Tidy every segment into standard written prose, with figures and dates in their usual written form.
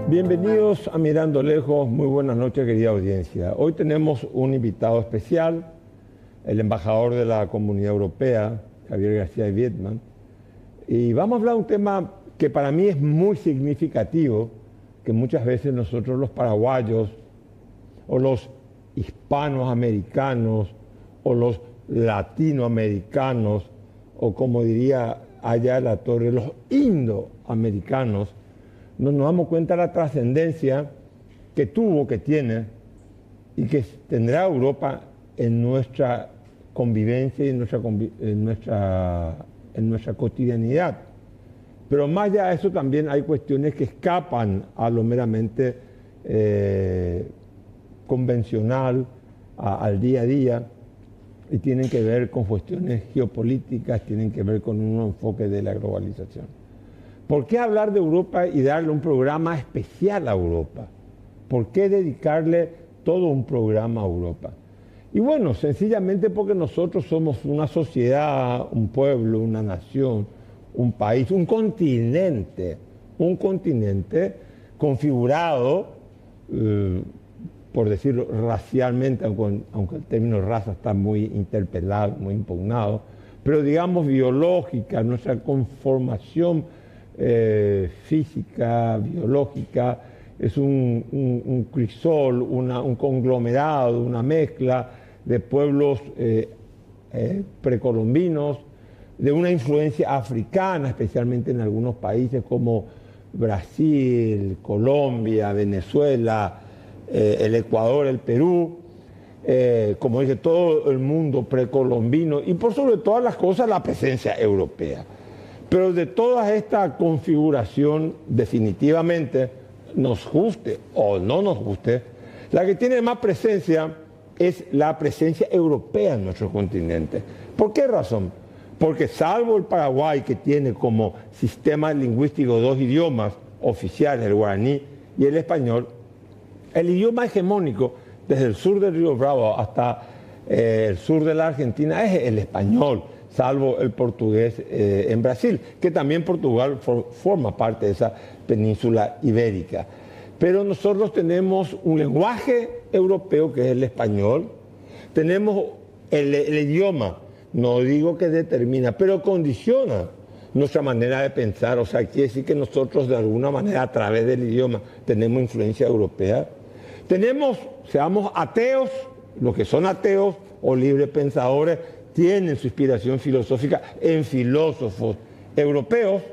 Bienvenidos a Mirando Lejos, muy buenas noches querida audiencia. Hoy tenemos un invitado especial, el embajador de la Comunidad Europea, Javier García de Viedma, y vamos a hablar de un tema que para mí es muy significativo, que muchas veces nosotros los paraguayos o los hispanoamericanos o los latinoamericanos o como diría allá la torre, los indoamericanos, no nos damos cuenta de la trascendencia que tuvo, que tiene y que tendrá Europa en nuestra convivencia y en nuestra cotidianidad. Pero más allá de eso también hay cuestiones que escapan a lo meramente convencional, al día a día, y tienen que ver con cuestiones geopolíticas, tienen que ver con un enfoque de la globalización. ¿Por qué hablar de Europa y darle un programa especial a Europa? ¿Por qué dedicarle todo un programa a Europa? Y bueno, sencillamente porque nosotros somos una sociedad, un pueblo, una nación, un país, un continente configurado, por decirlo racialmente, aunque el término raza está muy interpelado, muy impugnado, pero digamos biológica, nuestra conformación física, biológica, es un crisol, un conglomerado, una mezcla de pueblos precolombinos, de una influencia africana, especialmente en algunos países como Brasil, Colombia, Venezuela, el Ecuador, el Perú, como dice todo el mundo precolombino y por sobre todas las cosas la presencia europea. Pero de toda esta configuración, definitivamente, nos guste o no nos guste, la que tiene más presencia es la presencia europea en nuestro continente. ¿Por qué razón? Porque salvo el Paraguay, que tiene como sistema lingüístico dos idiomas oficiales, el guaraní y el español, el idioma hegemónico desde el sur del Río Bravo hasta el sur de la Argentina es el español, salvo el portugués en Brasil, que también Portugal forma parte de esa península ibérica. Pero nosotros tenemos un lenguaje europeo que es el español, tenemos el idioma, no digo que determina, pero condiciona nuestra manera de pensar, o sea, quiere decir que nosotros de alguna manera a través del idioma tenemos influencia europea. Tenemos, seamos ateos, los que son ateos o librepensadores, tienen su inspiración filosófica en filósofos europeos.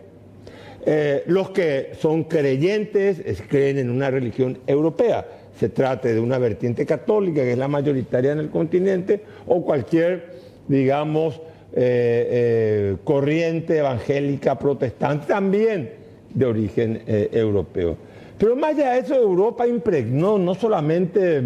Los que son creyentes creen en una religión europea. Se trate de una vertiente católica, que es la mayoritaria en el continente, o cualquier, digamos, corriente evangélica protestante, también de origen europeo. Pero más allá de eso, Europa impregnó no solamente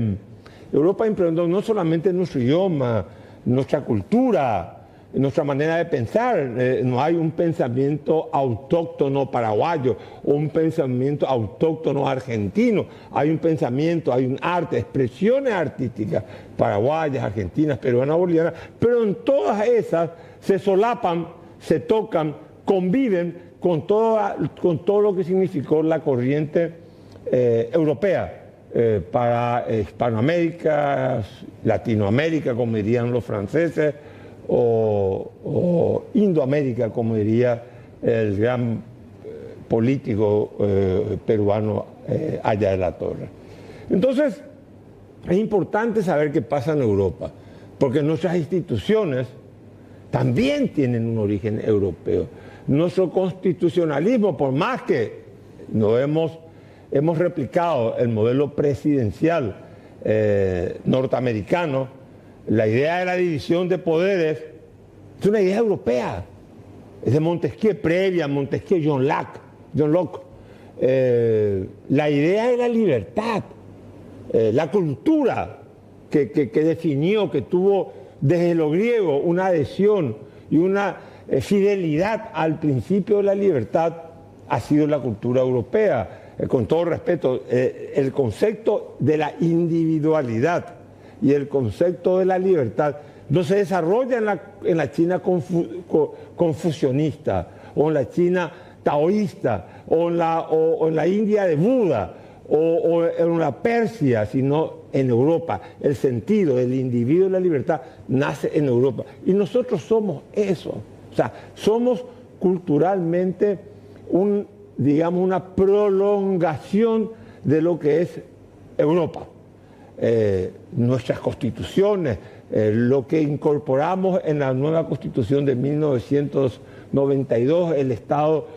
nuestro idioma, nuestra cultura, nuestra manera de pensar. No hay un pensamiento autóctono paraguayo o un pensamiento autóctono argentino. Hay un pensamiento, hay un arte, expresiones artísticas paraguayas, argentinas, peruanas, bolivianas, pero en todas esas se solapan, se tocan, conviven con todo lo que significó la corriente europea. Para Hispanoamérica, Latinoamérica, como dirían los franceses, o Indoamérica, como diría el gran político peruano Allá de la Torre. Entonces, es importante saber qué pasa en Europa, porque nuestras instituciones también tienen un origen europeo. Nuestro constitucionalismo, por más que no hemos replicado el modelo presidencial norteamericano, la idea de la división de poderes es una idea europea. Es de Montesquieu, previa a Montesquieu, John Locke. La idea de la libertad, la cultura que definió, que tuvo desde lo griego una adhesión y una fidelidad al principio de la libertad, ha sido la cultura europea. Con todo respeto, el concepto de la individualidad y el concepto de la libertad no se desarrolla en la China confucionista o en la China taoísta, o en la India de Buda, o en la Persia, sino en Europa. El sentido del individuo y la libertad nace en Europa. Y nosotros somos eso. O sea, somos culturalmente digamos, una prolongación de lo que es Europa. Nuestras constituciones, lo que incorporamos en la nueva constitución de 1992, el Estado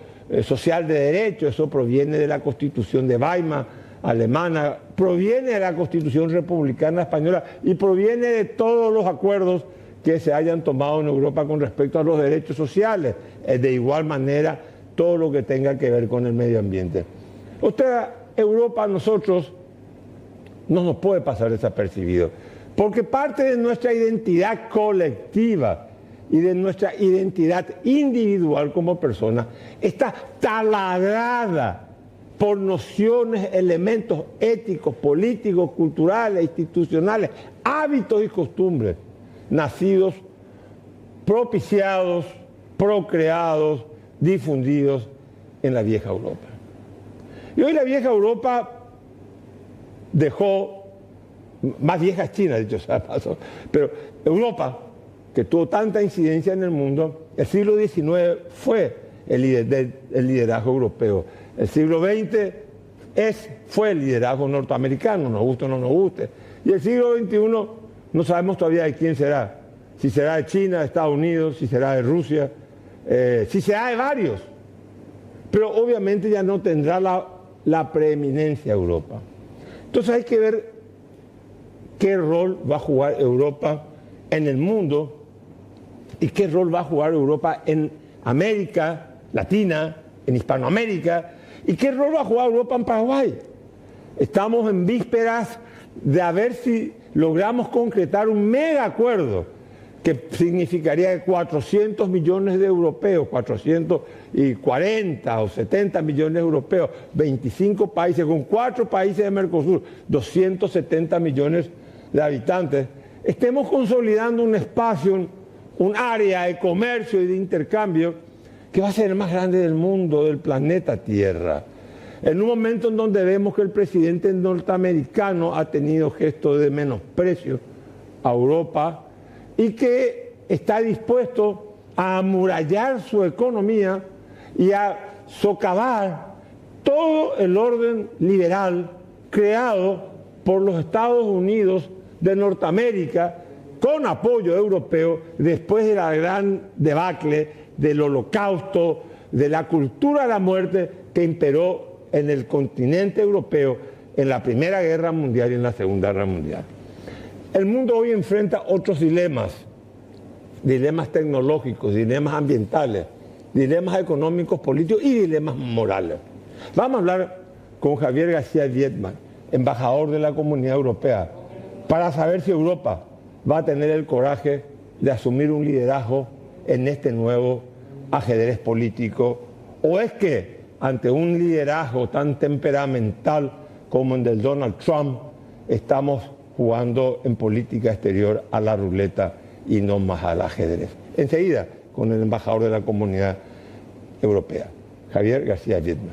social de derecho, eso proviene de la constitución de Weimar, alemana, proviene de la Constitución Republicana Española y proviene de todos los acuerdos que se hayan tomado en Europa con respecto a los derechos sociales, de igual manera todo lo que tenga que ver con el medio ambiente. O sea, Europa a nosotros no nos puede pasar desapercibido, porque parte de nuestra identidad colectiva y de nuestra identidad individual como persona está taladrada por nociones, elementos éticos, políticos, culturales, institucionales, hábitos y costumbres, nacidos, propiciados, procreados, difundidos en la vieja Europa. Y hoy la vieja Europa dejó, más vieja es China, dicho sea de paso, pero Europa, que tuvo tanta incidencia en el mundo, el siglo XIX fue el liderazgo europeo. El siglo XX fue el liderazgo norteamericano, nos guste o no nos guste. Y el siglo XXI no sabemos todavía de quién será. Si será de China, de Estados Unidos, si será de Rusia, si será de varios. Pero obviamente ya no tendrá la preeminencia Europa. Entonces hay que ver qué rol va a jugar Europa en el mundo y qué rol va a jugar Europa en América Latina, en Hispanoamérica, y qué rol va a jugar Europa en Paraguay. Estamos en vísperas de a ver si logramos concretar un mega acuerdo que significaría que 400 millones de europeos, 440 o 70 millones de europeos, 25 países, con 4 países de Mercosur, 270 millones de habitantes, estemos consolidando un espacio, un área de comercio y de intercambio que va a ser el más grande del mundo, del planeta Tierra. En un momento en donde vemos que el presidente norteamericano ha tenido gestos de menosprecio a Europa y que está dispuesto a amurallar su economía y a socavar todo el orden liberal creado por los Estados Unidos de Norteamérica con apoyo europeo después de la gran debacle del Holocausto, de la cultura de la muerte que imperó en el continente europeo en la Primera Guerra Mundial y en la Segunda Guerra Mundial. El mundo hoy enfrenta otros dilemas tecnológicos, dilemas ambientales, dilemas económicos, políticos y dilemas morales. Vamos a hablar con Javier García Viedma, embajador de la Comunidad Europea, para saber si Europa va a tener el coraje de asumir un liderazgo en este nuevo ajedrez político, o es que ante un liderazgo tan temperamental como el del Donald Trump estamos jugando en política exterior a la ruleta y no más al ajedrez. Enseguida con el embajador de la Comunidad Europea, Javier García Viedma.